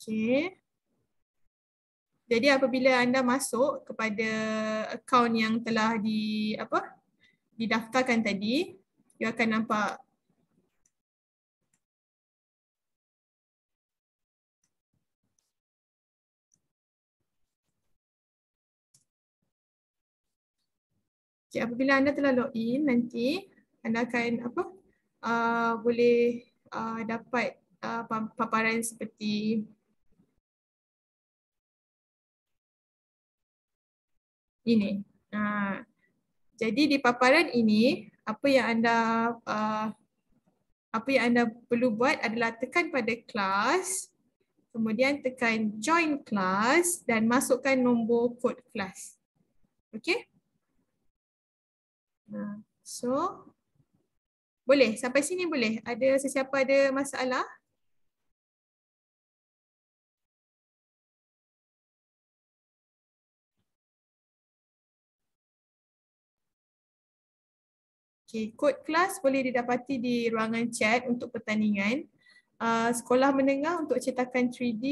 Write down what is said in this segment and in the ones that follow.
Okey. Jadi apabila anda masuk kepada akaun yang telah didaftarkan tadi, you akan nampak apabila anda telah login nanti anda akan boleh dapat paparan seperti ini. Jadi di paparan ini apa yang anda perlu buat adalah tekan pada kelas, kemudian tekan join kelas dan masukkan nombor kod kelas. Okey? So boleh sampai sini boleh. Ada sesiapa ada masalah? Okey, kod kelas boleh didapati di ruangan chat untuk pertandingan. Sekolah menengah untuk cetakan 3D,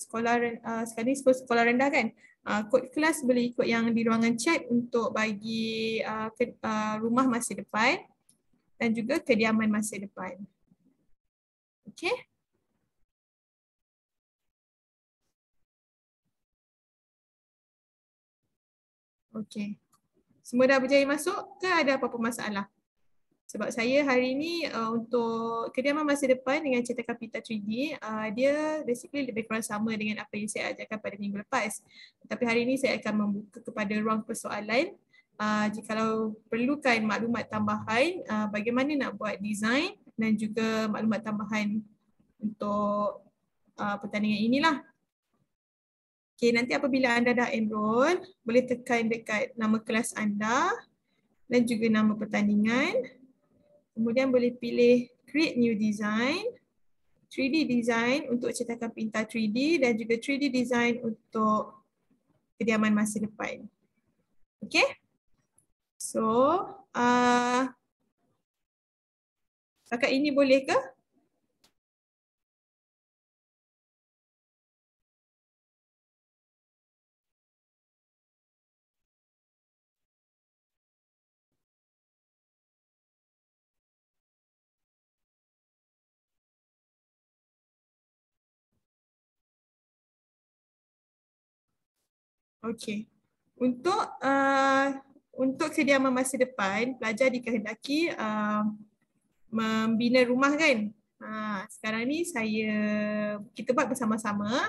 sekarang ni sekolah rendah kan. Kod kelas boleh ikut yang di ruangan chat untuk bagi rumah masa depan dan juga kediaman masa depan. Okey? Okey. Semua dah berjaya masuk ke ada apa-apa masalah? Sebab saya hari ini untuk kediaman masa depan dengan cetakan pita 3D, dia basically lebih kurang sama dengan apa yang saya ajarkan pada minggu lepas. Tapi hari ini saya akan membuka kepada ruang persoalan. Jikalau perlukan maklumat tambahan, bagaimana nak buat design dan juga maklumat tambahan untuk pertandingan inilah. Okay, nanti apabila anda dah enroll, boleh tekan dekat nama kelas anda dan juga nama pertandingan. Kemudian boleh pilih create new design, 3D design untuk cetakan pintar 3D dan juga 3D design untuk kediaman masa depan. Okay? So, kakak ini boleh ke? Okey. Untuk kediaman masa depan, pelajar dikehendaki membina rumah kan. Sekarang ni kita buat bersama-sama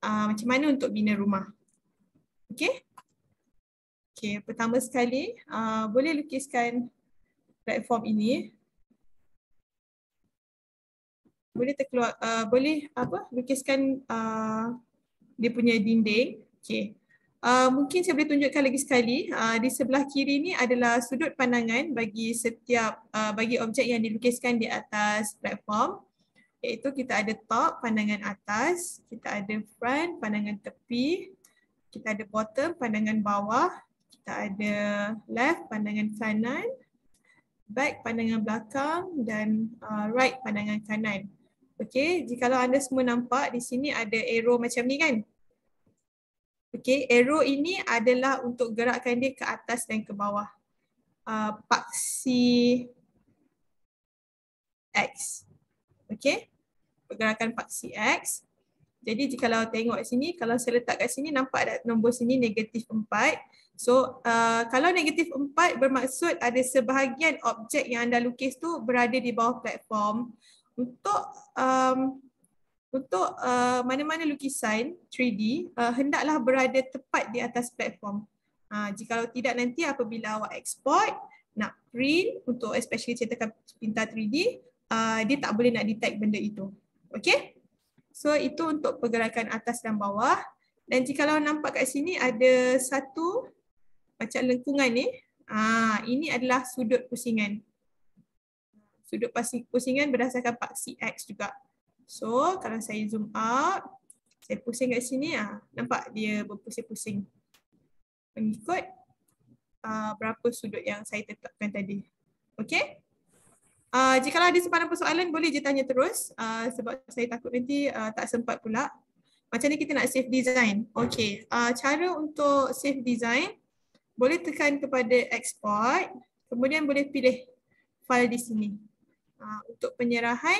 macam mana untuk bina rumah. Okey? Okey, pertama sekali boleh lukiskan platform ini. Boleh lukiskan dia punya dinding. Okey. Mungkin saya boleh tunjukkan lagi sekali. Di sebelah kiri ni adalah sudut pandangan bagi bagi objek yang dilukiskan di atas platform. Iaitu kita ada top, pandangan atas, kita ada front, pandangan tepi, kita ada bottom, pandangan bawah, kita ada left, pandangan kanan, back, pandangan belakang dan right, pandangan kanan. Okey, jikalau anda semua nampak di sini ada arrow macam ni kan? Okey, arrow ini adalah untuk gerakkan dia ke atas dan ke bawah. Paksi X. Okey, pergerakan paksi X. Jadi jikalau tengok sini, kalau saya letak kat sini nampak ada nombor sini negatif 4. So kalau negatif 4 bermaksud ada sebahagian objek yang anda lukis tu berada di bawah platform. Untuk mana-mana lukisan 3D hendaklah berada tepat di atas platform. Jikalau tidak nanti apabila awak export, nak print untuk especially cetakan pintar 3D, dia tak boleh nak detect benda itu. Okay? So itu untuk pergerakan atas dan bawah. Dan jikalau nampak kat sini ada satu macam lengkungan ni, ini adalah sudut pusingan. Sudut pusingan berdasarkan paksi X juga. So kalau saya zoom out, saya pusing kat sini, nampak dia berpusing-pusing mengikut berapa sudut yang saya tetapkan tadi. Okay? Jika ada sempadan persoalan boleh je tanya terus sebab saya takut nanti tak sempat pula. Macam ni kita nak save design. Okay, cara untuk save design, boleh tekan kepada export, kemudian boleh pilih file di sini. Untuk penyerahan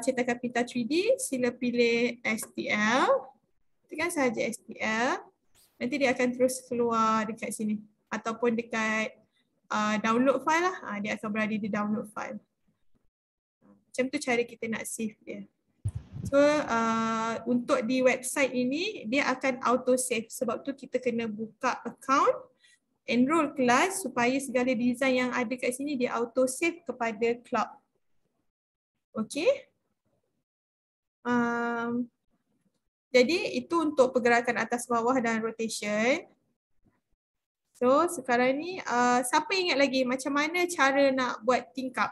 Cetakapita 3D, sila pilih STL, tekan sahaja STL, nanti dia akan terus keluar dekat sini ataupun dekat download file lah, dia akan berada di download file. Macam tu cara kita nak save dia. So untuk di website ini dia akan auto save, sebab tu kita kena buka account, enroll kelas supaya segala design yang ada kat sini dia auto save kepada cloud. Okay. Jadi itu untuk pergerakan atas bawah dan rotation. So sekarang ni siapa ingat lagi macam mana cara nak buat tingkap?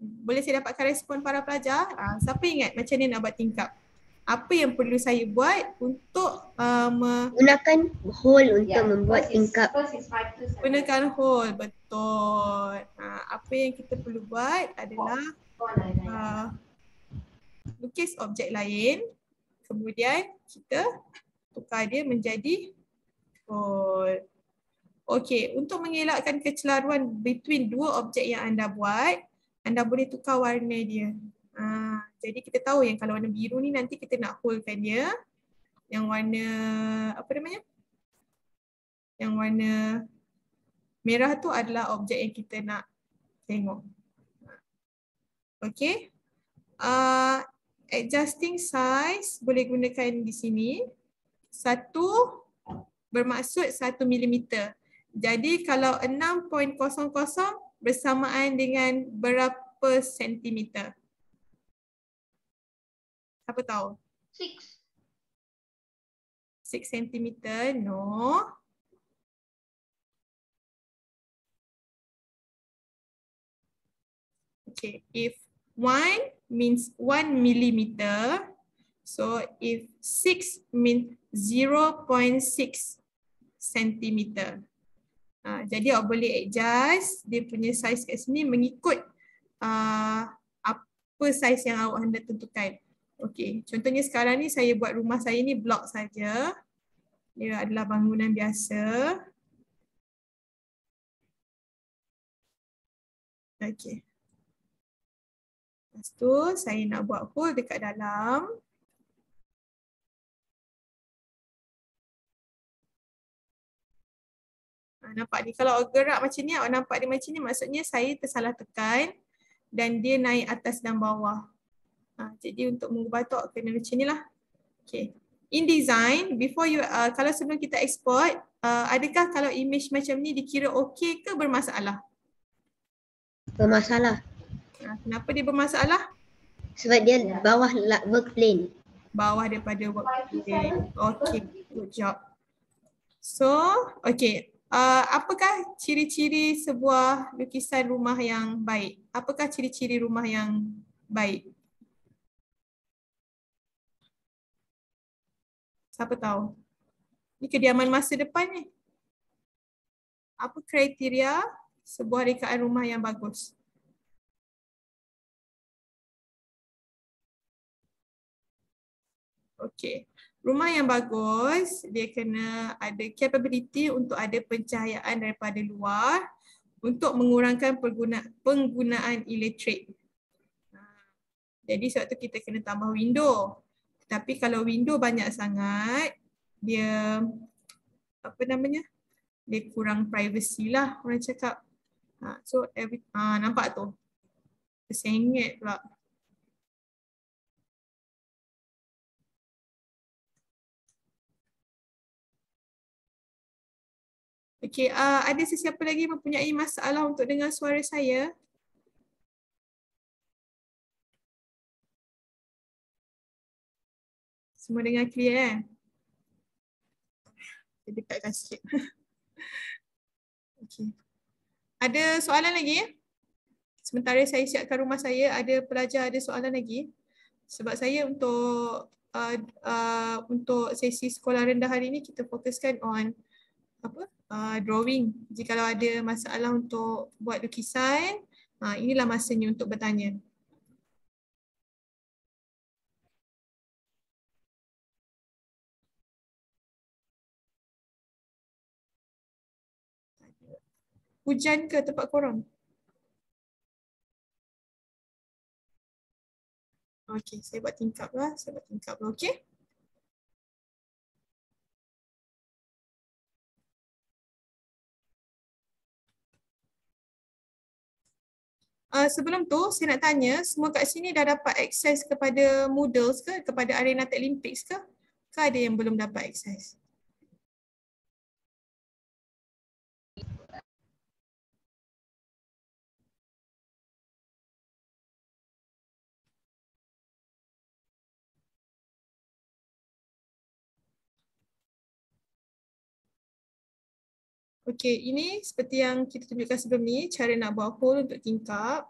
Boleh saya dapatkan respon para pelajar? Siapa ingat macam mana nak buat tingkap? Apa yang perlu saya buat untuk gunakan hole untuk membuat tingkap. Gunakan hole, betul. Apa yang kita perlu buat adalah lukis objek lain, kemudian kita tukar dia menjadi hole. Okey, untuk mengelakkan kecelaruan between dua objek yang anda buat, anda boleh tukar warna dia. Jadi kita tahu yang kalau warna biru ni nanti kita nak holekan dia. Yang warna apa namanya? Yang warna merah tu adalah objek yang kita nak tengok. Okey. Adjusting size boleh gunakan di sini. 1 bermaksud 1 milimeter. Jadi kalau 6.00 bersamaan dengan berapa sentimeter? Siapa tahu? 6 sentimeter, no. Okay, if 1 means 1 millimeter, so if 6 means 0.6 sentimeter. Jadi awak boleh adjust dia punya size kat sini mengikut apa size yang awak hendak tentukan. Okey, contohnya sekarang ni saya buat rumah saya ni blok saja. Dia adalah bangunan biasa. Okey. Lepas tu saya nak buat hole dekat dalam. Nampak ni, kalau awak gerak macam ni, awak nampak dia macam ni, maksudnya saya tersalah tekan dan dia naik atas dan bawah. Jadi untuk mengubah tu awak kena macam ni lah. Okay. InDesign, before you, kalau sebelum kita export, adakah kalau image macam ni dikira okey ke bermasalah? Bermasalah. Kenapa dia bermasalah? Sebab dia bawah work plane. Bawah daripada work plane. Okay, good job. So, okay. Apakah ciri-ciri sebuah lukisan rumah yang baik? Apakah ciri-ciri rumah yang baik? Siapa tahu? Ini kediaman masa depan ni. Apa kriteria sebuah rekaan rumah yang bagus? Okey. Rumah yang bagus, dia kena ada capability untuk ada pencahayaan daripada luar untuk mengurangkan penggunaan elektrik. Jadi sebab tu kita kena tambah window. Tapi kalau window banyak sangat, dia apa namanya? Dia kurang privacy lah orang cakap. So nampak tu. Tersengit pula. Okey, ada sesiapa lagi mempunyai masalah untuk dengar suara saya? Semua dengar clear kan? Saya dekatkan sikit. Okey. Ada soalan lagi? Sementara saya siapkan rumah saya, ada pelajar ada soalan lagi? Sebab saya untuk sesi sekolah rendah hari ini kita fokuskan on drawing. Jika kalau ada masalah untuk buat lukisan, inilah masanya untuk bertanya. hujan ke tempat korang? Okey, saya buat tingkap lah. Okey. Sebelum tu, saya nak tanya, semua kat sini dah dapat akses kepada Moodles ke? Kepada Arena Techlimpics ke? Ke ada yang belum dapat akses? Okey, ini seperti yang kita tunjukkan sebelum ni, cara nak buat hole untuk tingkap.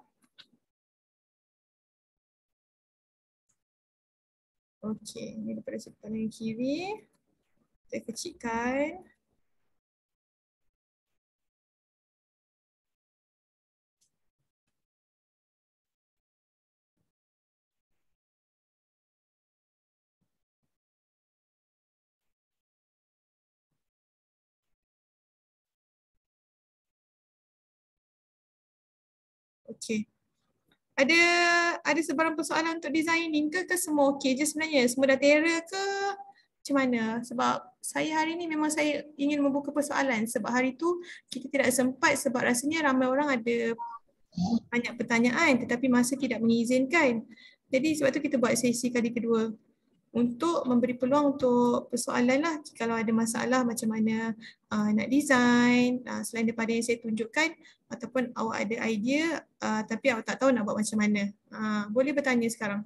Okey, ini daripada sebelah kanan kiri. Kita kecilkan. Okey. Ada sebarang persoalan untuk designing ke semua okey je sebenarnya? Semua dah terror ke? Macam mana? Sebab saya hari ni memang saya ingin membuka persoalan sebab hari tu kita tidak sempat sebab rasanya ramai orang ada banyak pertanyaan tetapi masa tidak mengizinkan. Jadi sebab tu kita buat sesi kali kedua untuk memberi peluang untuk persoalan lah kalau ada masalah macam mana nak design selain daripada yang saya tunjukkan ataupun awak ada idea tapi awak tak tahu nak buat macam mana. Boleh bertanya sekarang.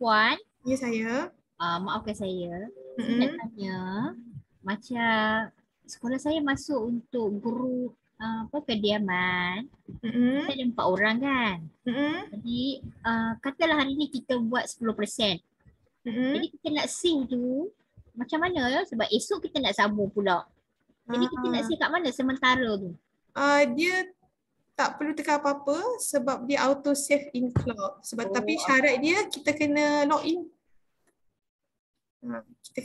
Puan, Ya saya. maafkan saya. Saya nak tanya, macam sekolah saya masuk untuk guru kediaman. Kita ada 4 orang kan. Jadi katalah hari ni kita buat 10%. Jadi kita nak sync tu macam mana ya? Sebab esok kita nak sambung pula. Jadi kita nak sync kat mana sementara tu? Dia tak perlu tekan apa-apa sebab dia auto save in cloud. Sebab tapi syarat dia kita kena login. Kita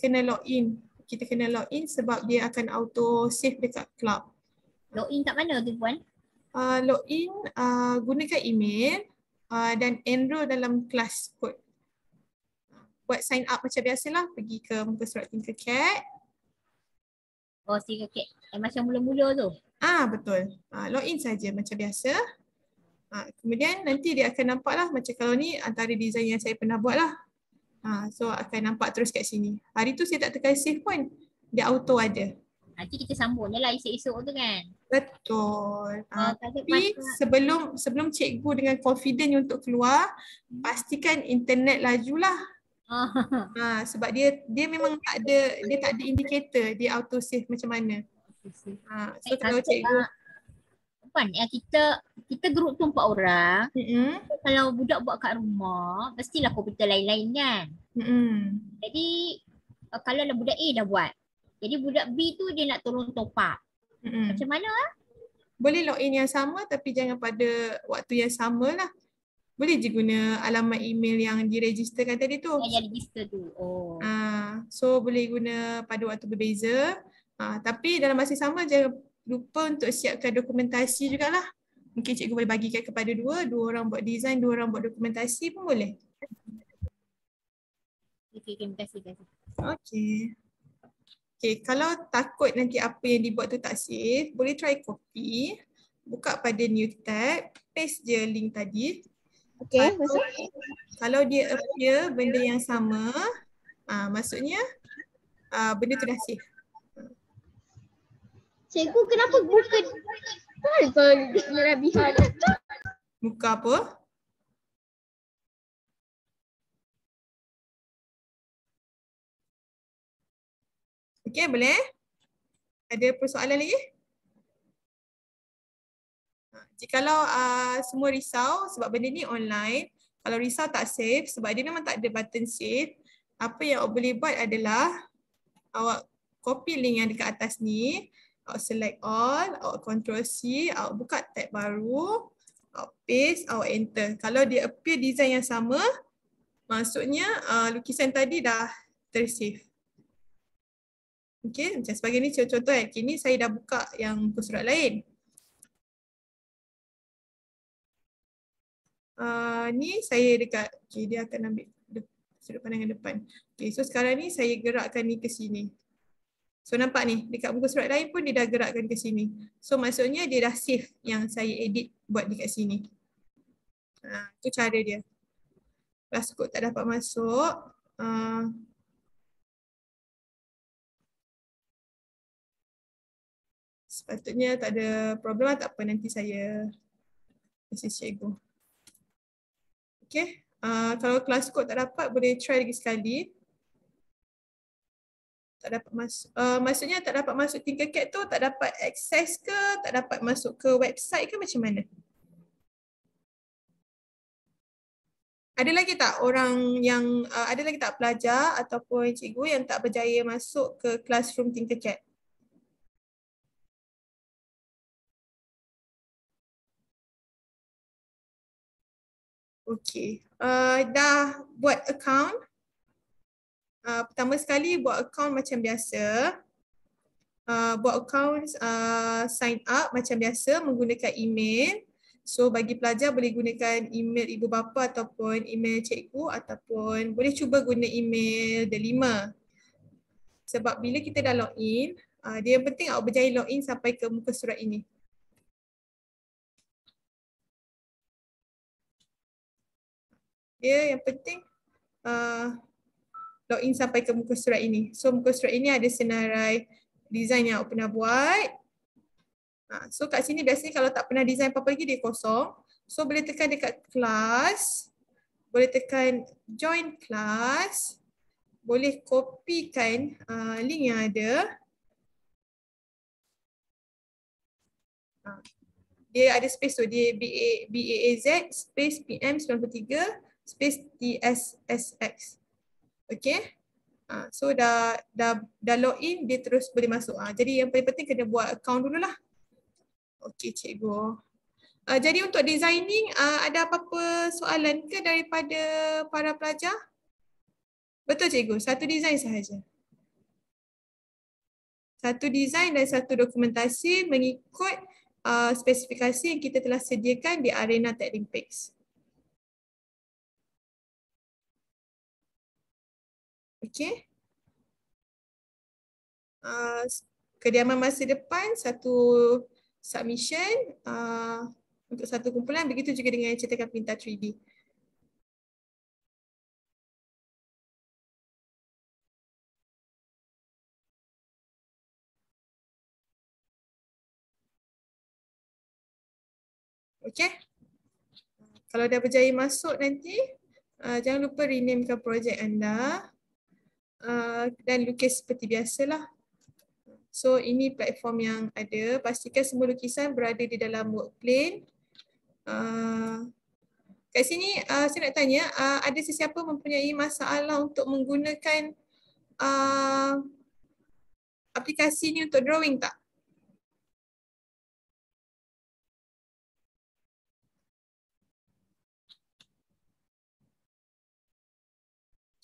kena login sebab dia akan auto save dekat cloud. Login kat mana tu puan? Login gunakan email dan enroll dalam kelas kot. Buat sign up macam biasalah, pergi ke muka surat Tinkercad. Oh, Tinkercad. Macam mula-mula tu. Betul. Login saja macam biasa. Kemudian nanti dia akan nampak lah macam kalau ni antara design yang saya pernah buat lah. So akan nampak terus kat sini. Hari tu saya tak tekan save pun. Dia auto ada. Nanti kita sambung je lah esok-esok tu kan. Betul. Tapi sebelum cikgu dengan confident untuk keluar, pastikan internet lajulah. Sebab dia memang tak ada indikator dia auto save macam mana. So kalau cikgu Puan, kita group tu 4 orang. Kalau budak buat kat rumah, mestilah komputer lain-lain kan. Jadi kalau lah budak A dah buat, jadi budak B tu dia nak tolong top up. Macam mana lah? Boleh login yang sama tapi jangan pada waktu yang sama lah. Boleh je guna alamat email yang diregisterkan tadi tu. Yang register tu. So boleh guna pada waktu berbeza. Tapi dalam masa sama jangan lupa untuk siapkan dokumentasi jugalah. Mungkin cikgu boleh bagikan kepada dua orang buat design, 2 orang buat dokumentasi pun boleh. Okay, terima kasih. Okay, kalau takut nanti apa yang dibuat tu tak safe, boleh try copy, buka pada new tab, paste je link tadi. Okay, kalau dia appear benda yang sama, maksudnya benda tu dah safe. Cikgu kenapa buka kelebihan? Buka apa? Okay, boleh? Ada persoalan lagi? Jikalau semua risau sebab benda ni online, kalau risau tak save sebab dia memang tak ada button save, apa yang awak boleh buat adalah awak copy link yang dekat atas ni, awak select all, awak control C, awak buka tab baru, awak paste, awak enter. Kalau dia appear design yang sama, maksudnya lukisan tadi dah tersave. Okay, macam sebagai ni contoh kini saya dah buka yang muka surat lain. Ni saya dekat, okay, dia akan ambil sudut pandang yang depan. Okay, so sekarang ni saya gerakkan ni ke sini. So nampak ni, dekat muka surat lain pun dia dah gerakkan ke sini. So maksudnya dia dah save yang saya edit buat dekat sini. Itu cara dia. Class code tak dapat masuk. Sepatutnya tak ada problem, tak apa, nanti saya message cikgu. Okay, kalau class code tak dapat boleh try lagi sekali. Tak dapat masuk, maksudnya tak dapat masuk Tinkercad tu, tak dapat akses ke, tak dapat masuk ke website ke, macam mana? Ada lagi tak orang yang, ada lagi tak pelajar ataupun cikgu yang tak berjaya masuk ke classroom Tinkercad? Okay, dah buat account. Pertama sekali buat account macam biasa. Buat account, sign up macam biasa menggunakan email. So bagi pelajar boleh gunakan email ibu bapa ataupun email cikgu, ataupun boleh cuba guna email Delima. Sebab bila kita dah login, dia yang penting awak berjaya login sampai ke muka surat ini. Dia yang penting login sampai ke muka surat ini. So muka surat ini ada senarai design yang awak pernah buat. So kat sini biasanya kalau tak pernah design apa-apa lagi dia kosong. So boleh tekan dekat kelas, boleh tekan join class, boleh kopikan link yang ada. Dia ada space tu, dia BAAZ space PM93 space TSSX. Okay. So dah login, dia terus boleh masuk. Jadi yang paling penting kena buat account dululah. Okay cikgu. Jadi untuk designing, ada apa-apa soalan ke daripada para pelajar? Betul cikgu, satu design sahaja. Satu design dan satu dokumentasi mengikut spesifikasi yang kita telah sediakan di Arena Techlinpix. Okay. Kediaman masa depan, satu submission untuk satu kumpulan, begitu juga dengan cetakan pintar 3D. Okay. Kalau dah berjaya masuk nanti, jangan lupa renamekan projek anda dan lukis seperti biasalah. So ini platform yang ada, pastikan semua lukisan berada di dalam work plane. Kat sini saya nak tanya, ada sesiapa mempunyai masalah untuk menggunakan aplikasi ni untuk drawing tak?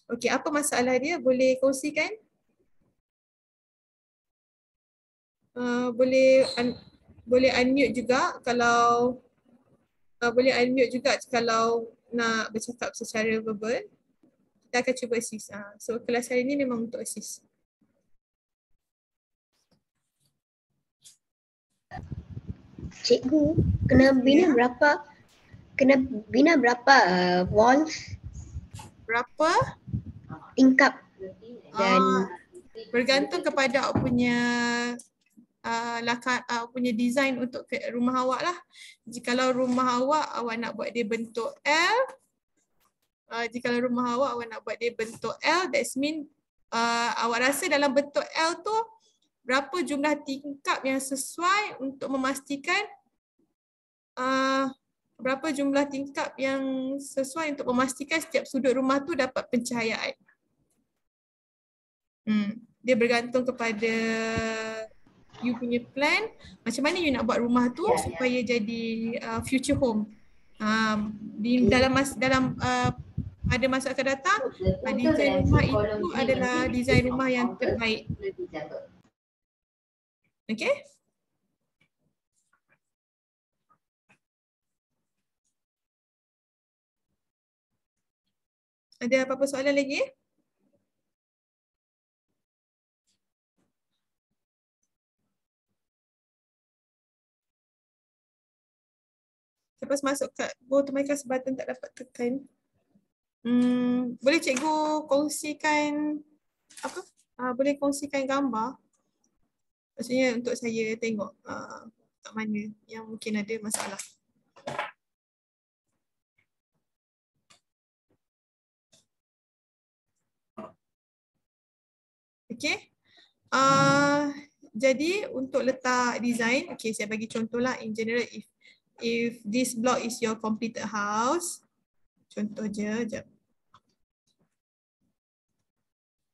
Okey, apa masalah dia? Boleh kongsikan? Boleh unmute juga kalau boleh unmute juga kalau nak bercakap secara verbal. Kita akan cuba assist. So kelas hari ini memang untuk assist. Cikgu, kena bina berapa? Kena bina berapa walls? Berapa? Tingkap dan bergantung kepada awak punya punya design untuk rumah awak lah. Jikalau rumah awak nak buat dia bentuk L, jikalau rumah awak nak buat dia bentuk L, that's mean awak rasa dalam bentuk L tu berapa jumlah tingkap yang sesuai untuk memastikan setiap sudut rumah tu dapat pencahayaan. Dia bergantung kepada you punya plan, macam mana you nak buat rumah tu supaya jadi future home. Pada masa akan datang, desain rumah itu adalah desain rumah yang terbaik. Okay? Ada apa-apa soalan lagi? Lepas masuk kat go to my class button tak dapat tekan. Boleh cikgu kongsikan apa? Boleh kongsikan gambar. Maksudnya untuk saya tengok kat mana yang mungkin ada masalah. Okay. Jadi untuk letak design, okay, saya bagi contohlah in general if this block is your completed house. Contoh je, jap.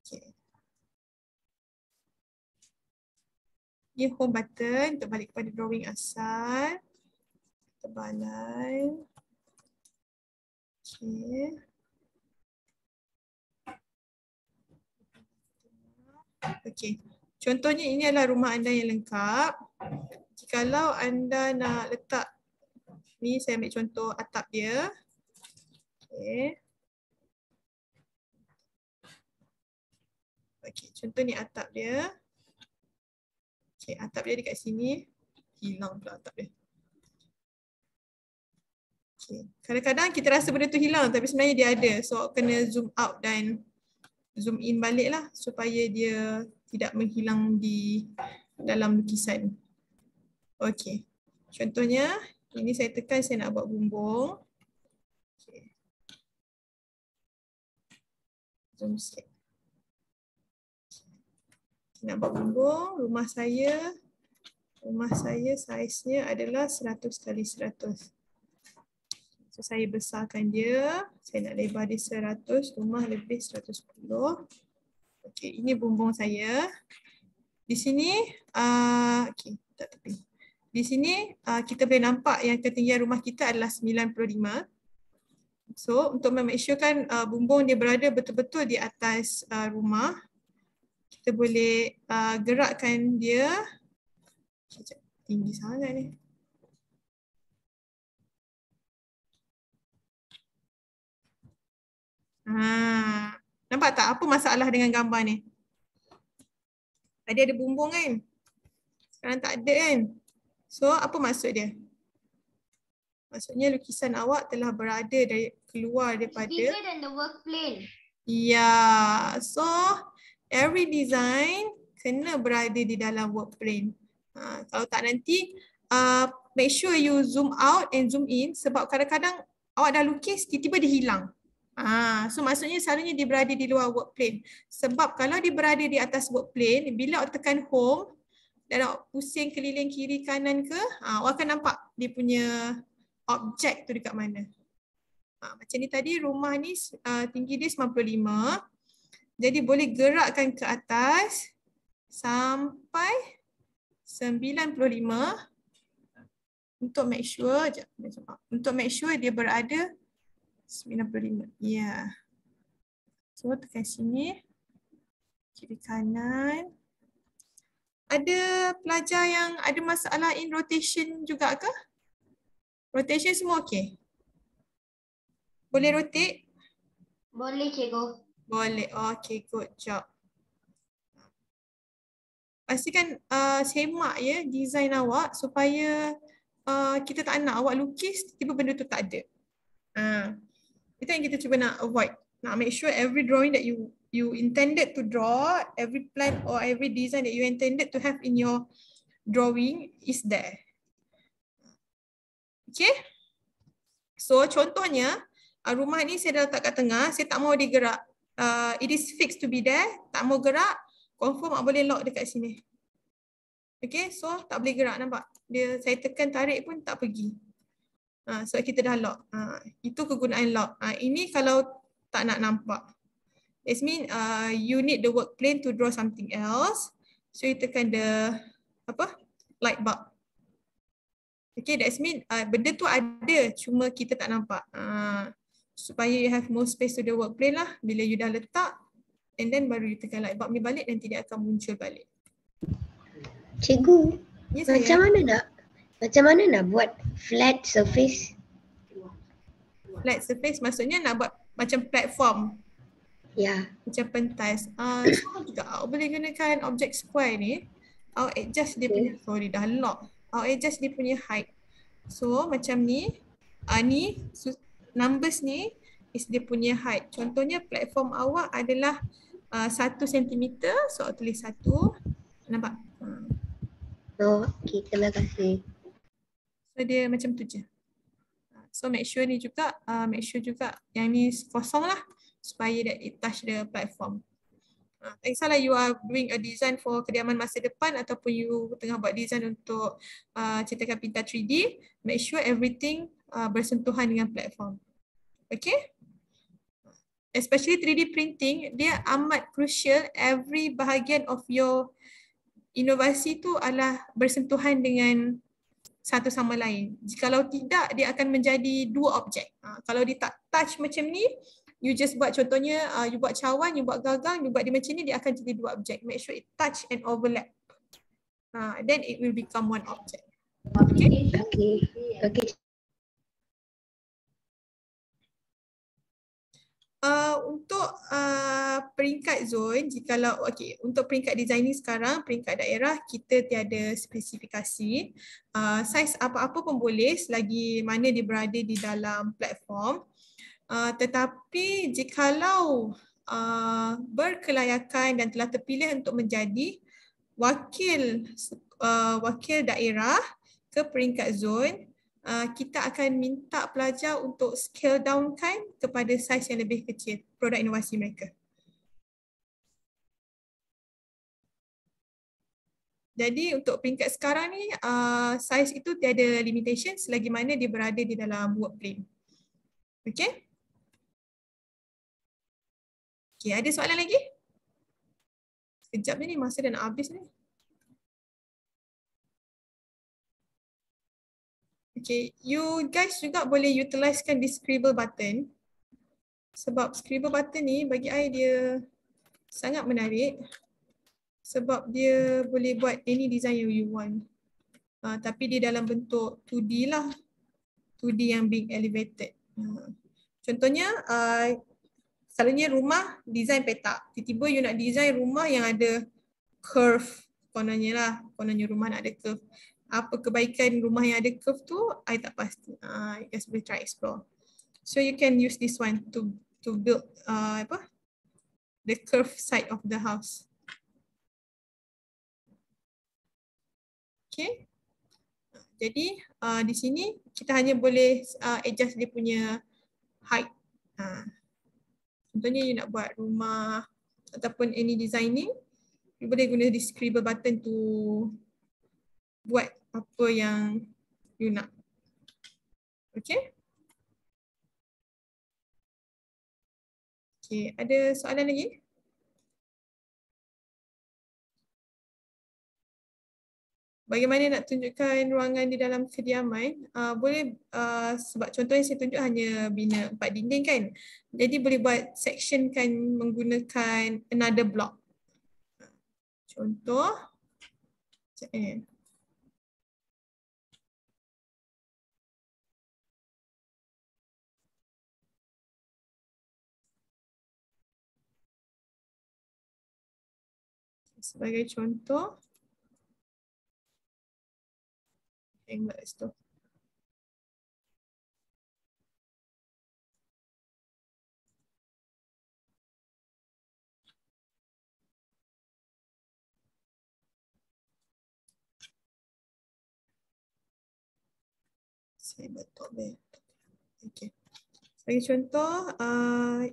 Okay. Ini home button, kita balik kepada drawing asal. Tebalan. Okay. Okay. Contohnya ini adalah rumah anda yang lengkap. Jikalau anda nak letak, ni saya ambil contoh atap dia. Okay. Okay, contoh ni atap dia. Okay, atap dia dekat sini. Hilang pula atap dia. Okay. Kadang-kadang kita rasa benda tu hilang tapi sebenarnya dia ada. So kena zoom out dan zoom in balik lah supaya dia tidak menghilang di dalam lukisan. Okay. Contohnya, ini saya tekan saya nak buat bumbung. Okay. Zoom sikit. Nak buat bumbung, rumah saya saiznya adalah 100 kali 100. So saya besarkan dia, saya nak lebar dia 100, rumah lebih 110. Okey, ini bumbung saya. Di sini okey, tak tepi. Di sini kita boleh nampak yang ketinggian rumah kita adalah 95. So untuk make sure kan bumbung dia berada betul-betul di atas rumah, kita boleh gerakkan dia. Tinggi sangat ni. Nampak tak apa masalah dengan gambar ni? Tadi ada bumbung kan? Sekarang tak ada kan? So apa maksud dia? Maksudnya lukisan awak telah berada keluar daripada bigger than the work plane. Yeah, so every design kena berada di dalam work plane. Kalau tak nanti make sure you zoom out and zoom in sebab kadang-kadang awak dah lukis tiba-tiba dia hilang. So maksudnya selalunya dia berada di luar work plane. Sebab kalau dia berada di atas work plane, bila awak tekan home dan awak pusing keliling kiri kanan ke, awak akan nampak dia punya objek tu dekat mana. Macam ni tadi rumah ni tinggi dia 95. Jadi boleh gerakkan ke atas sampai 95 untuk make sure dia berada 95. Ya. So tekan sini. Kiri kanan. Ada pelajar yang ada masalah in rotation juga ke? Rotation semua okey? Boleh rotate? Boleh cikgu. Boleh. Okay, good job. Pastikan semak ya design awak supaya kita tak nak awak lukis tiba benda tu tak ada. Itu yang kita cuba nak avoid. Nak make sure every drawing that you intended to draw, every plan or every design that you intended to have in your drawing is there. Okay? So contohnya rumah ni saya dah letak kat tengah, saya tak mau dia gerak. It is fixed to be there, tak mau gerak, confirm boleh lock dekat sini. Okay, so tak boleh gerak, nampak? Dia saya tekan tarik pun tak pergi. So kita dah lock. Itu kegunaan lock. Ini kalau tak nak nampak. It means you need the work plane to draw something else. So you tekan the light bulb. Okay, that means benda tu ada, cuma kita tak nampak. Supaya you have more space to the work plane lah. Bila you dah letak, and then baru you tekan light bulb ni balik, nanti dia akan muncul balik. Cikgu, Ya, macam mana nak buat flat surface? Flat surface maksudnya nak buat macam platform. Ya. Macam pentas. Sama juga awak boleh gunakan objek square ni. Awak adjust dia punya, sorry dah lock. Awak adjust dia punya height. So macam ni, numbers ni is dia punya height. Contohnya platform awak adalah 1 cm, so awak tulis 1. Nampak? Oh, okey, terima kasih. So dia macam tu je. So make sure juga yang ni kosong lah supaya that it touch the platform. Tak kisahlah you are doing a design for kediaman masa depan ataupun you tengah buat design untuk cetakan pintar 3D, make sure everything bersentuhan dengan platform. Okay? Especially 3D printing, dia amat crucial, every bahagian of your inovasi tu adalah bersentuhan dengan satu sama lain. Jikalau tidak, dia akan menjadi dua objek. Kalau dia tak touch macam ni, you just buat contohnya, you buat cawan, you buat gagang, you buat dia macam ni, dia akan jadi dua objek. Make sure it touch and overlap. Then it will become one object. Okay? Okay. Untuk peringkat zon, untuk peringkat design ni sekarang, peringkat daerah, kita tiada spesifikasi. Saiz apa-apa pun boleh selagi mana dia berada di dalam platform. Tetapi jikalau berkelayakan dan telah terpilih untuk menjadi wakil daerah ke peringkat zon, kita akan minta pelajar untuk scale down kan kepada saiz yang lebih kecil produk inovasi mereka. Jadi untuk peringkat sekarang ni, saiz itu tiada limitation selagi mana dia berada di dalam work plane. Okay? Okay, ada soalan lagi? Sekejap ni, masa dah nak habis ni. Okay, you guys juga boleh utilisekan di scribble button. Sebab scribble button ni bagi I dia sangat menarik. Sebab dia boleh buat any design yang you want. Tapi dia dalam bentuk 2D lah. 2D yang being elevated. Contohnya, selalunya rumah design petak. Tiba-tiba you nak design rumah yang ada curve. Kononnya rumah nak ada curve. Apa kebaikan rumah yang ada curve tu, I tak pasti. You guys boleh try explore. So you can use this one to build the curve side of the house. Okay. Jadi di sini kita hanya boleh adjust dia punya height. Contohnya you nak buat rumah ataupun any designing, you boleh guna di scribble button to buat apa yang you nak. Okay. Okay, ada soalan lagi? Bagaimana nak tunjukkan ruangan di dalam kediaman? Boleh, sebab contohnya saya tunjuk hanya bina 4 dinding kan. Jadi boleh buat section kan menggunakan another block. Contoh. Sebagai contoh. Enggak itu. Saya betul. Okey. Sebagai contoh,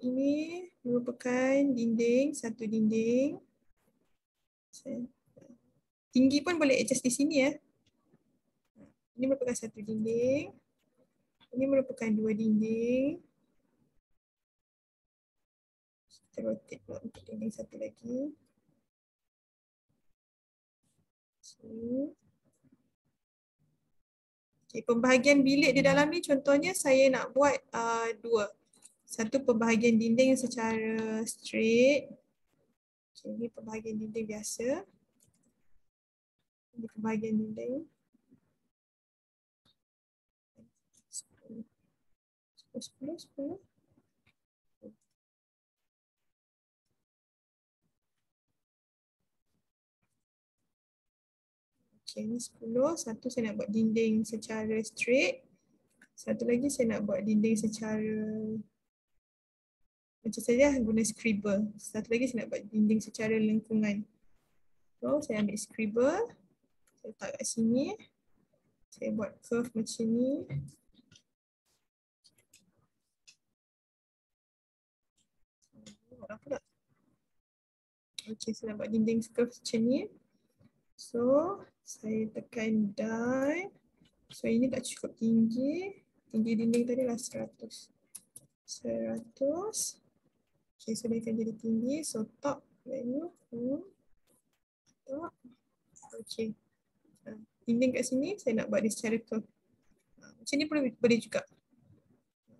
ini merupakan dinding, satu dinding. Tinggi pun boleh adjust di sini ya. Ini merupakan satu dinding. Ini merupakan dua dinding. Kita rotate pula untuk dinding satu lagi. Okay, pembahagian bilik di dalam ni contohnya saya nak buat dua. Satu pembahagian dinding secara straight. Okay, ini pembahagian dinding biasa. di bahagian dinding. 10. Okay, ni 10. Satu saya nak buat dinding secara straight. Satu lagi saya nak buat dinding secara macam saja guna scribble. Satu lagi saya nak buat dinding secara lengkungan. So saya ambil scribble, saya letak kat sini. Saya buat curve macam ni. Apa tak? Okay, saya nak buat dinding curve macam ni. So saya tekan die. So ini tak cukup tinggi. Tinggi dinding tadi lah 100. 100. Okay, so dia akan jadi tinggi. So top value. Top. Okay. Dinding kat sini saya nak buat dia secara curve. Macam ni boleh juga.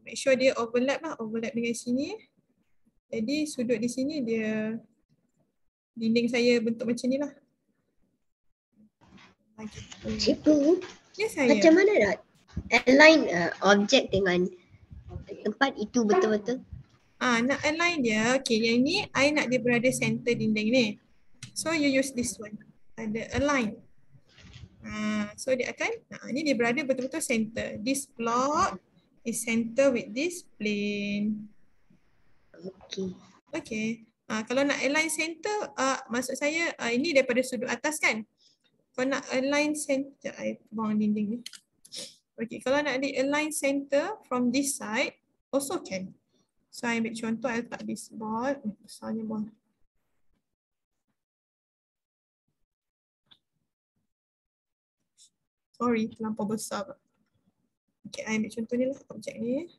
Make sure dia overlap lah. Overlap dengan sini. Jadi sudut di sini dia dinding saya bentuk macam ni lah. Cikgu, ya, saya. Macam mana nak align objek dengan tempat itu betul-betul? Nak align dia, okay, yang ni I nak dia berada center dinding ni. So you use this one. Ada align. So dia akan, ni dia berada betul-betul center. This block is center with this plane. Okay. Okay. Kalau nak align center, maksud saya ini daripada sudut atas kan? Kalau nak align center, I buang dinding ni. Okay, kalau nak di align center from this side, also can. So, I ambil contoh, I letak this board. Besarnya board. Sorry, terlampau besar. Okay, I ambil contoh ni lah, objek ni.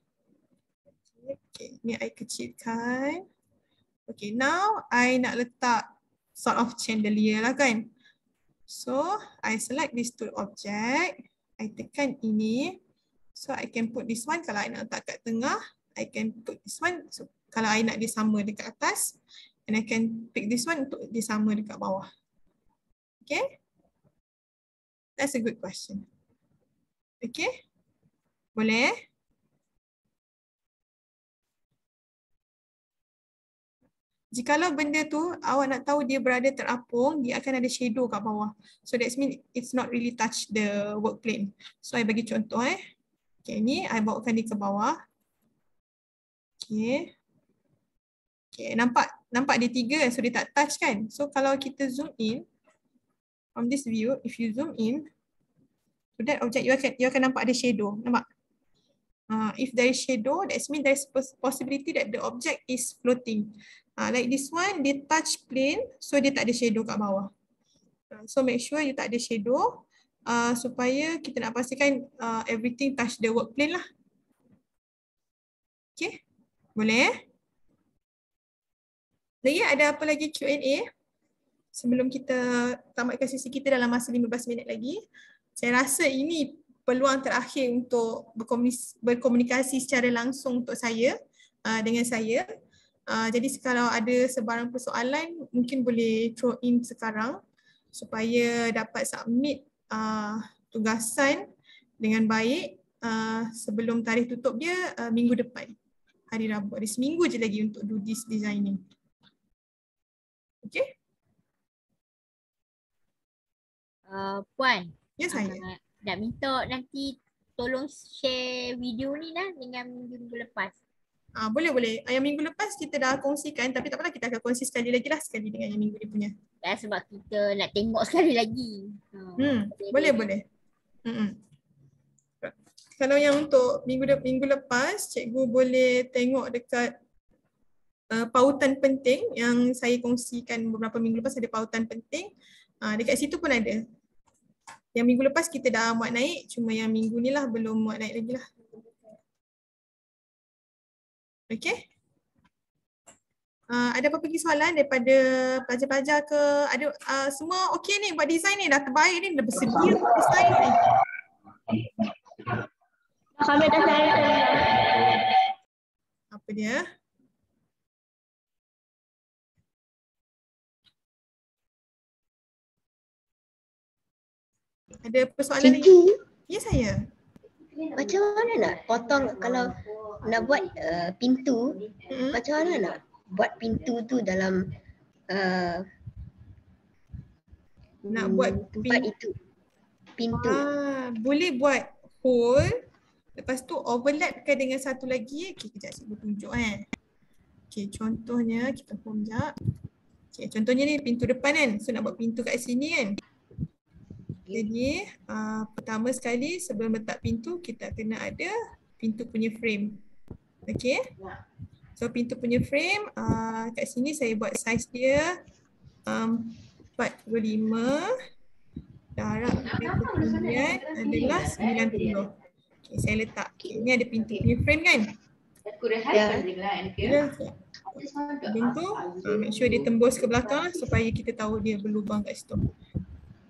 Okay, ni I kecilkan. Okay, now I nak letak sort of chandelier lah kan. So, I select these two object. I tekan ini. So, I can put this one. Kalau I nak letak kat tengah, I can put this one. So, kalau I nak dia sama dekat atas. And I can pick this one untuk dia sama dekat bawah. Okay? That's a good question. Okay? Boleh? Jikalau benda tu awak nak tahu dia berada terapung, dia akan ada shadow kat bawah. So that means it's not really touch the work plane. So I bagi contoh Okay, ni I bawakan dia ke bawah. Okay. Okay, nampak dia 3 so dia tak touch kan. So kalau kita zoom in from this view, if you zoom in to that object, you akan nampak ada shadow. Nampak? If there is shadow, that means there is possibility that the object is floating. Like this one, dia touch plane, so dia tak ada shadow kat bawah. So make sure you tak ada shadow supaya kita nak pastikan everything touch the work plane lah. Okay, boleh? Lagi ada apa lagi Q&A? Sebelum kita tamatkan sesi kita dalam masa 15 minit lagi. Saya rasa ini peluang terakhir untuk berkomunikasi secara langsung untuk saya dengan saya. Jadi kalau ada sebarang persoalan mungkin boleh throw in sekarang supaya dapat submit tugasan dengan baik sebelum tarikh tutup dia minggu depan, hari Rabu. Ada seminggu je lagi untuk do this designing. Okay? Puan, Ya, saya. nak minta nanti tolong share video ni lah dengan minggu lepas. Boleh. Yang minggu lepas kita dah kongsikan, tapi tak apalah, kita akan kongsi sekali lagi lah, sekali dengan yang minggu ni punya. Sebab kita nak tengok sekali lagi. Boleh. Kalau yang untuk minggu lepas, cikgu boleh tengok dekat pautan penting yang saya kongsikan beberapa minggu lepas, ada pautan penting. Dekat situ pun ada. Yang minggu lepas kita dah muat naik, cuma yang minggu ni lah belum muat naik lagi lah. Okay? Ada apa lagi soalan daripada pelajar-pelajar ke? Ada semua okey ni buat design ni, dah terbaik ni, dah bersedia design ni. Kami dah saya. Apa dia? Ada persoalan lagi? Cikgu, Ya saya. macam mana nak potong kalau nak buat pintu, macam mana nak buat pintu tu dalam Nak buat tempat itu? Pintu. Boleh buat hole. Lepas tu overlapkan dengan satu lagi. Okay, kejap cikgu tunjuk Okay, contohnya kita home sekejap. Okay, contohnya ni pintu depan kan. So nak buat pintu kat sini kan. Jadi pertama sekali sebelum letak pintu kita kena ada pintu punya frame. Okay. So pintu punya frame kat sini saya buat saiz dia 45. Darab ketinggian adalah 90. Okay, saya letak. Okay, ni ada pintu punya frame kan. Pintu, make sure dia tembus ke belakang supaya kita tahu dia berlubang kat situ.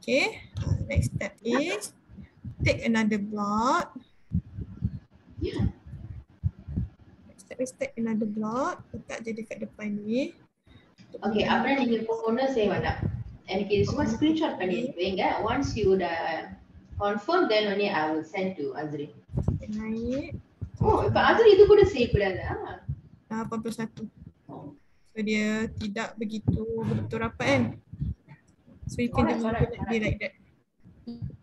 Okay, next step is take another block. Step by step another block. Letak je dekat depan ni. Okay, அப்புறம் நீங்க ஒன்னும் செய்ய வேண்டாம். எனக்கு இது சும்மா ஸ்கிரீன்ஷாட் பண்ணி வைங்க. Once you confirm, then only I will send to Azri. Naik. Oh, இப்ப Azri இது கூட செய்யக்கூடாதா? 81. So dia tidak begitu betul rapat kan. So you can just be like that.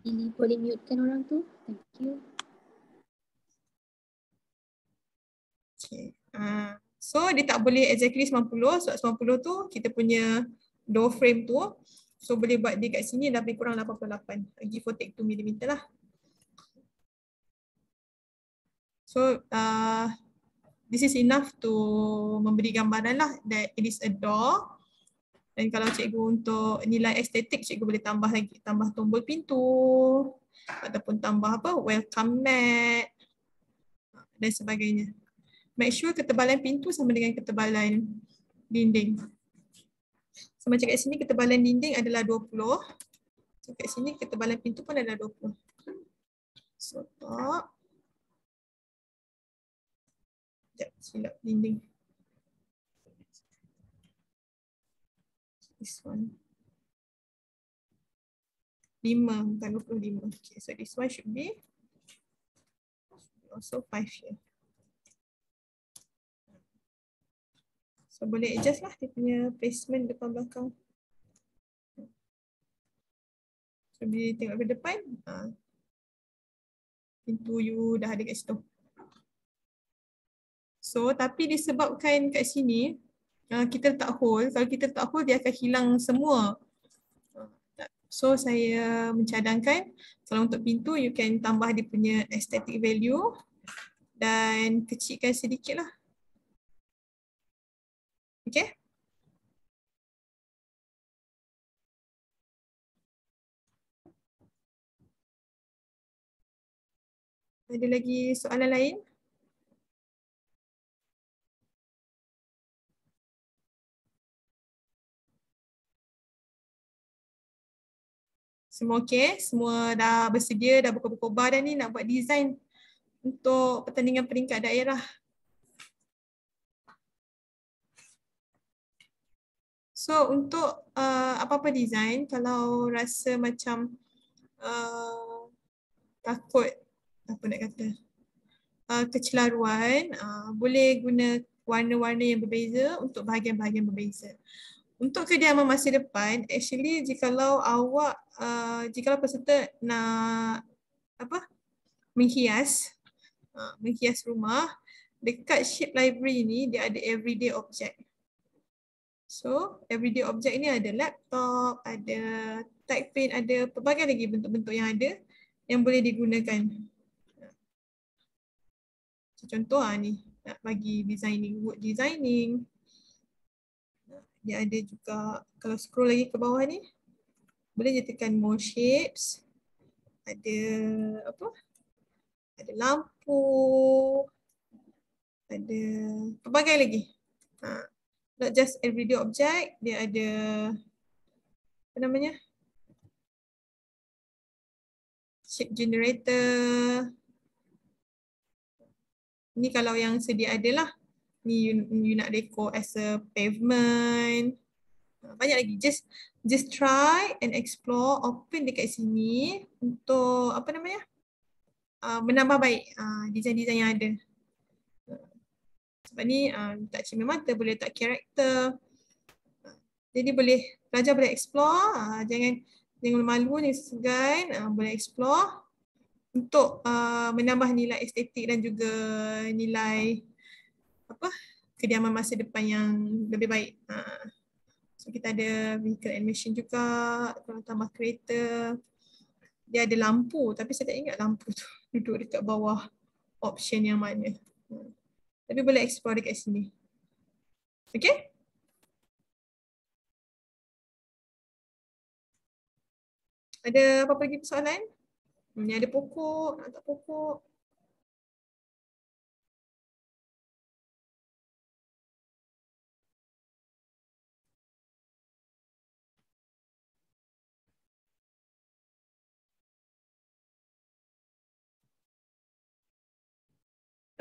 Ini boleh mutekan orang tu. Thank you. Okay. So dia tak boleh exactly 90. Sebab 90 tu kita punya door frame tu. So boleh buat dia kat sini lebih kurang 88. Give or take 2 mm lah. So this is enough to memberi gambaran lah that it is a door. Dan kalau cikgu untuk nilai estetik, cikgu boleh tambah lagi. Tambah tombol pintu. Ataupun tambah apa? Welcome mat. Dan sebagainya. Make sure ketebalan pintu sama dengan ketebalan dinding. So macam kat sini ketebalan dinding adalah 20. So kat sini ketebalan pintu pun adalah 20. So top. Sekejap, silap dinding. This one. 5 bukan 25. Okay, so this one should be also 5 here. So boleh adjust lah dia punya placement depan belakang. So bila tengok ke depan, pintu you dah ada kat situ. So tapi disebabkan kat sini, kita letak hole, kalau kita letak hole dia akan hilang semua. So saya mencadangkan kalau untuk pintu you can tambah dia punya aesthetic value dan kecilkan sedikit lah. Okay. Ada lagi soalan lain? Semua okey? Semua dah bersedia, dah berkobar-kobar dah ni nak buat design untuk pertandingan peringkat daerah. So untuk apa-apa design, kalau rasa macam takut, apa nak kata, kecelaruan, boleh guna warna-warna yang berbeza untuk bahagian-bahagian berbeza. Untuk kediaman masa depan, actually jikalau awak, jikalau peserta nak menghias rumah, dekat shape library ni dia ada everyday object. So everyday object ni ada laptop, ada tag pen, ada pelbagai lagi bentuk-bentuk yang ada yang boleh digunakan. Contoh ni nak bagi designing, wood designing. Dia ada juga, kalau scroll lagi ke bawah ni, boleh je tekan more shapes. Ada apa? Ada lampu. Ada pelbagai lagi. Not just everyday object, dia ada apa namanya? Shape generator. Ni kalau yang sedia ada lah. Ni you nak deco as a pavement. Banyak lagi. Just try and explore, open dekat sini untuk apa namanya? Menambah baik design-design yang ada. Sebab ni tak cermin mata, boleh letak karakter. Jadi pelajar boleh explore, jangan malu, jangan segan, boleh explore untuk menambah nilai estetik dan juga nilai kediaman masa depan yang lebih baik. So kita ada vehicle animation juga, kalau tambah kereta. Dia ada lampu, tapi saya tak ingat lampu tu duduk dekat bawah option yang mana. Tapi boleh explore dekat sini. Okay? Ada apa-apa lagi persoalan? Ni ada pokok, nak tak pokok?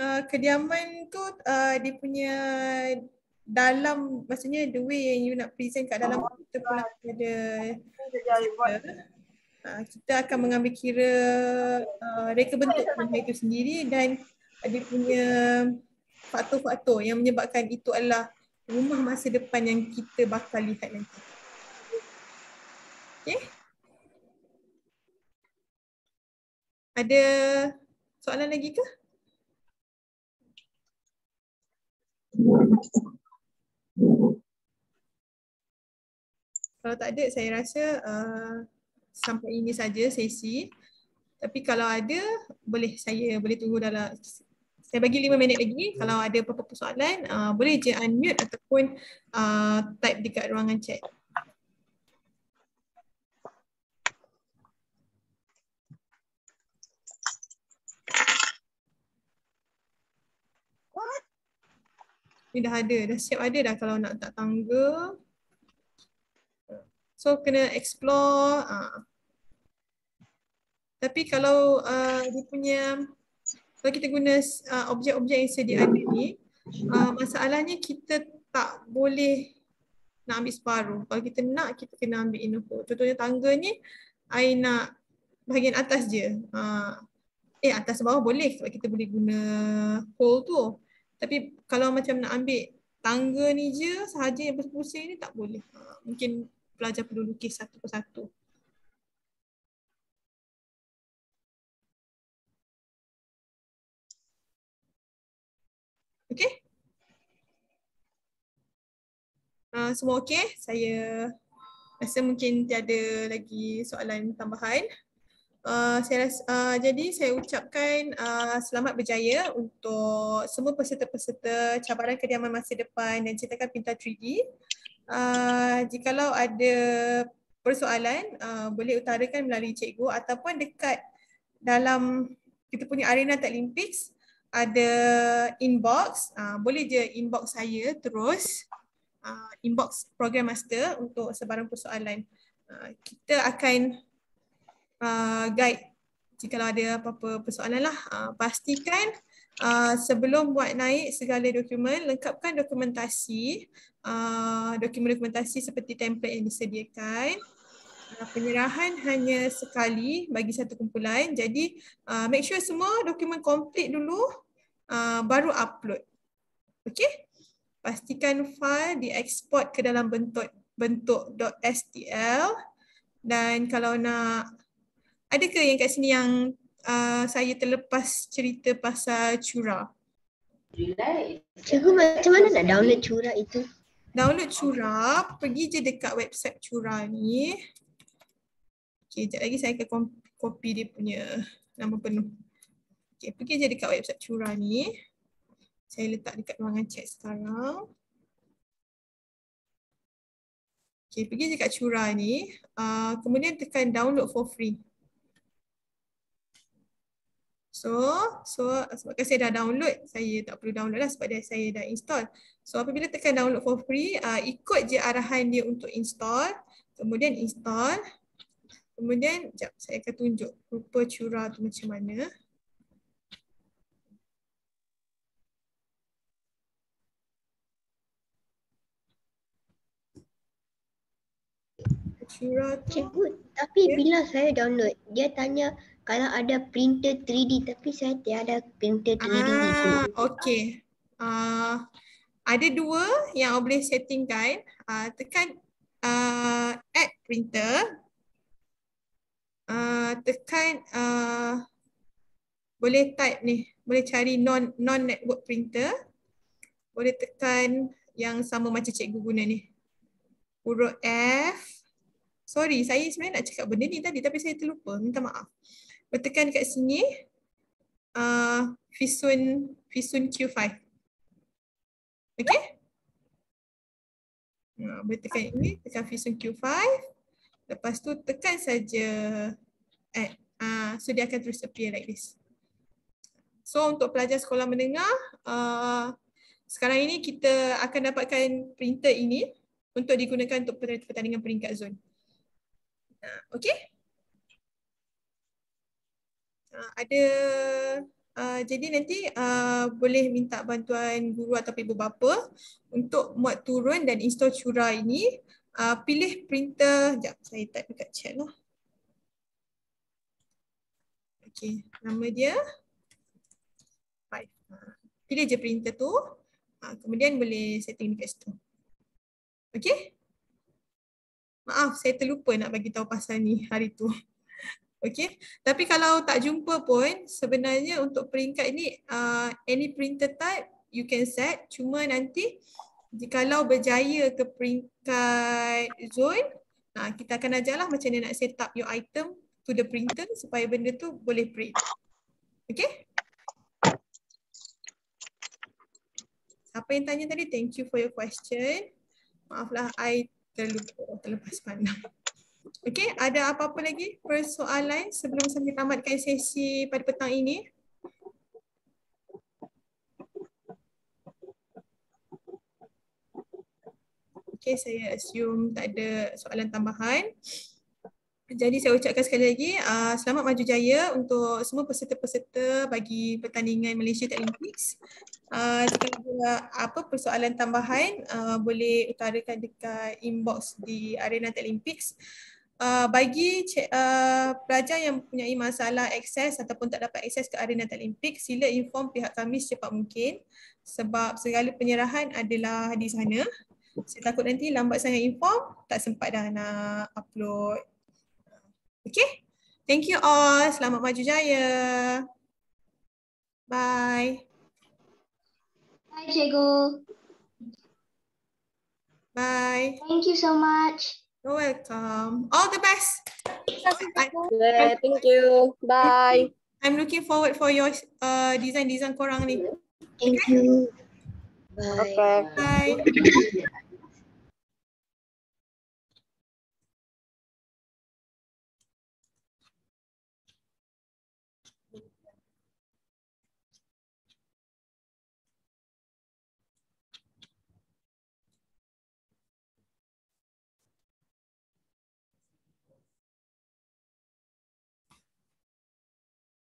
Kediaman tu dia punya dalam, maksudnya the way yang you nak present kat dalam kita pula ada kita akan mengambil kira reka bentuk rumah itu sendiri dan dia punya faktor-faktor yang menyebabkan itu adalah rumah masa depan yang kita bakal lihat nanti. Okay? Ada soalan lagi ke? Kalau tak ada, saya rasa sampai ini saja sesi. Tapi kalau ada, saya boleh tunggu dalam, saya bagi 5 minit lagi. Kalau ada apa-apa persoalan, boleh je unmute ataupun type dekat ruangan chat. Ni dah ada, dah siap ada dah kalau nak letak tangga. So kena explore. Tapi kalau dia punya, kalau kita guna objek-objek yang sedia ada ni, masalahnya kita tak boleh nak ambil separuh. Kalau kita nak, kita kena ambil inner whole. Contohnya tangga ni, I nak bahagian atas je. Atas bawah boleh sebab kita boleh guna whole tu. Tapi kalau macam nak ambil tangga ni je sahaja yang pusing-pusing ni tak boleh. Mungkin pelajar perlu lukis satu persatu. Okay? Semua okey? Saya rasa mungkin tiada lagi soalan tambahan. Jadi saya ucapkan selamat berjaya untuk semua peserta-peserta cabaran kediaman masa depan dan cetakan pintar 3D. Jikalau ada persoalan, boleh utarakan melalui cikgu ataupun dekat dalam kita punya arena Techlimpics ada inbox, boleh je inbox saya terus, inbox program master untuk sebarang persoalan. Kita akan guide jika ada apa-apa persoalan lah. Pastikan sebelum buat naik segala dokumen, lengkapkan dokumentasi, dokumen-dokumentasi seperti template yang disediakan. Penyerahan hanya sekali bagi satu kumpulan, jadi make sure semua dokumen complete dulu, baru upload. Okay? Pastikan file dieksport ke dalam bentuk .stl, dan kalau nak, ada ke yang kat sini yang saya terlepas cerita pasal Cura? Cikgu, macam mana nak download Cura itu? Download Cura, pergi je dekat website Cura ni. Okay, sekejap lagi saya akan copy dia punya nama penuh. Okay, pergi je dekat website Cura ni. Saya letak dekat ruangan chat sekarang. Okay, pergi je kat Cura ni. Kemudian tekan download for free. So sebabkan saya dah download, saya tak perlu download lah sebab saya dah install. So apabila tekan download for free, ikut je arahan dia untuk install. Kemudian install. Kemudian, sekejap, saya akan tunjuk rupa Cura tu macam mana. Cura tu. Cikgu, tapi bila saya download, dia tanya kalau ada printer 3D, tapi saya tiada printer 3D pun. Okey. Ada dua yang boleh settingkan. Tekan add printer. Tekan boleh type ni, boleh cari non-network printer. Boleh tekan yang sama macam cikgu guna ni. Huruf F. Sorry, saya sebenarnya nak cakap benda ni tadi tapi saya terlupa. Minta maaf. Tekan kat sini. Fisun Q5. Okay? Boleh tekan ini, tekan Fisun Q5. Lepas tu tekan saja add. So dia akan terus appear like this. So untuk pelajar sekolah menengah, sekarang ini kita akan dapatkan printer ini untuk digunakan untuk pertandingan peringkat zon. Okay? Jadi nanti boleh minta bantuan guru atau ibu bapa untuk muat turun dan install Cura ini. Pilih printer, sekejap saya type dekat chat lah. Okay, nama dia 5. Pilih je printer tu, kemudian boleh setting dekat situ. Okay? Maaf, saya terlupa nak bagi tahu pasal ni hari tu. Okay, tapi kalau tak jumpa pun sebenarnya untuk peringkat ni any printer type you can set, cuma nanti jikalau berjaya ke peringkat zone, kita akan ajarlah macam mana nak set up your item to the printer supaya benda tu boleh print. Okay? Siapa yang tanya tadi? Thank you for your question. Maaflah, I terlepas pandang. Okay, ada apa-apa lagi persoalan sebelum saya tamatkan sesi pada petang ini? Okay, saya assume tak ada soalan tambahan. Jadi saya ucapkan sekali lagi, selamat maju jaya untuk semua peserta-peserta bagi pertandingan Malaysia Paralympics. Jika ada apa persoalan tambahan, boleh utarakan dekat inbox di Arena Paralympics. Bagi pelajar yang mempunyai masalah akses ataupun tak dapat akses ke Arena Paralympics, sila inform pihak kami secepat mungkin sebab segala penyerahan adalah di sana. Saya takut nanti lambat sangat inform, tak sempat dah nak upload. Okay, thank you all. Selamat maju jaya. Bye. Bye, Cikgu. Bye. Thank you so much. You're welcome. All the best. Yeah, thank you. Bye. I'm looking forward for your design korang ni. Thank you. Bye. Okay. Bye.